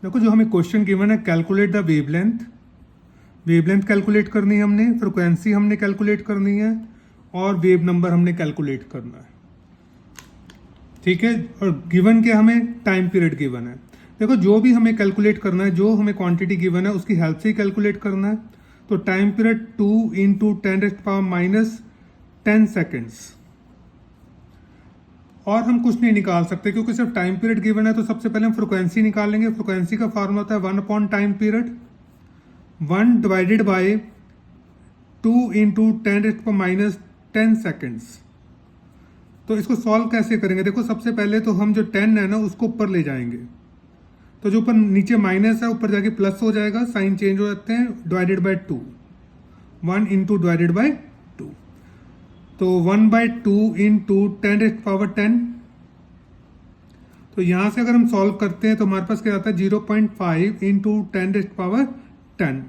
देखो जो हमें क्वेश्चन गिवन है कैलकुलेट द वेवलेंथ कैलकुलेट करनी है हमने, फ्रिक्वेंसी हमने कैलकुलेट करनी है और वेव नंबर हमने कैलकुलेट करना है। ठीक है, और गिवन के हमें टाइम पीरियड गिवन है। देखो जो भी हमें कैलकुलेट करना है, जो हमें क्वांटिटी गिवन है उसकी हेल्प से ही कैलकुलेट करना है। तो टाइम पीरियड 2 × 10⁻⁻10 सेकेंड्स। और हम कुछ नहीं निकाल सकते क्योंकि सिर्फ टाइम पीरियड गिवन है। तो सबसे पहले हम फ्रिक्वेंसी निकालेंगे। फ्रिक्वेंसी का फॉर्मूला होता है 1 time period, 1 divided by 2 × 10⁻10 seconds. तो इसको सॉल्व कैसे करेंगे? देखो सबसे पहले तो हम जो 10 है ना उसको ऊपर ले जाएंगे, तो जो ऊपर नीचे माइनस है ऊपर जाके प्लस हो जाएगा, साइन चेंज हो जाते हैं, डिवाइडेड बाय 2, 1 × डिवाइडेड बाय 2। तो 1/2 × 10⁻10। तो यहां से अगर हम सॉल्व करते हैं तो हमारे पास क्या आता है 0.5 × 10⁻10।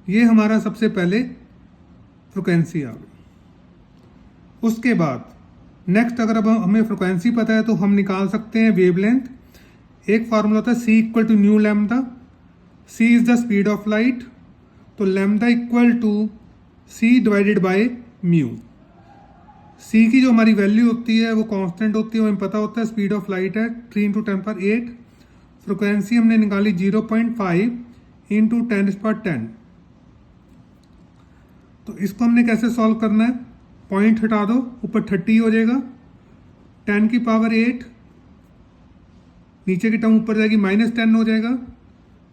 ये हमारा सबसे पहले फ्रिक्वेंसी आ गई। उसके बाद नेक्स्ट अगर अब हमें फ्रिक्वेंसी पता है तो हम निकाल सकते हैं वेवलेंथ। एक फार्मूला होता है C = nu lambda. C is the speed of light, तो lambda = C divided by mu. C की जो हमारी वैल्यू होती है वो कांस्टेंट होती है, हमें पता होता है स्पीड ऑफ लाइट है 3 × 10⁸। फ्रिक्वेंसी हमने निकाली 0.5 × 10⁻10। तो इसको हमने कैसे सॉल्व करना है? पॉइंट हटा दो, ऊपर 30 हो जाएगा, 10⁸, नीचे की टर्म ऊपर जाएगी -10 हो जाएगा,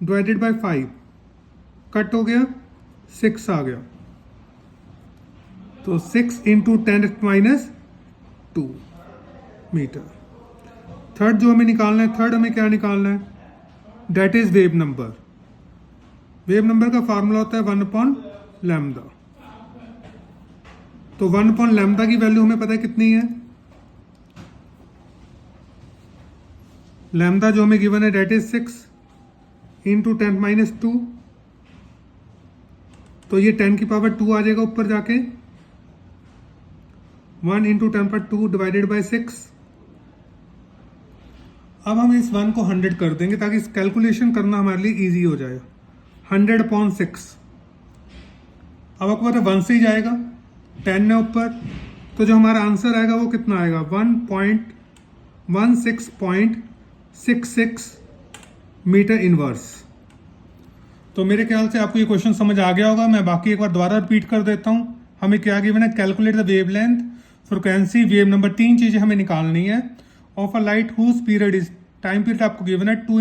डिवाइडेड बाय 5, कट हो गया, 6 आ गया। तो 6 × 10⁻2 मीटर। थर्ड जो हमें निकालना है, थर्ड हमें क्या निकालना है? That is wave number. Wave number का फॉर्मूला होता है 1/λ। तो 1/λ की वैल्यू हमें पता है कितनी है? लैम्डा जो हमें गिवन है दैट इज 6 × 10⁻2। तो ये 10⁻2 आ जाएगा ऊपर जाके, 1 × 10⁻2 डिवाइडेड बाय 6। अब हम इस 1 को 100 कर देंगे ताकि इस कैलकुलेशन करना हमारे लिए इजी हो जाए। 100/6। अब आपको पता है 1 से ही जाएगा, 10 है ऊपर, तो जो हमारा आंसर आएगा वो कितना आएगा? 1.1666 मीटर इनवर्स। तो मेरे ख्याल से आपको ये क्वेश्चन समझ आ गया होगा। मैं बाकी एक बार दोबारा रिपीट कर देता हूँ। हमें क्या गिवन है? Calculate the wavelength, frequency, wave number, 3 चीजें हमें निकालनी है of a light whose period is, time period आपको गिवन है 2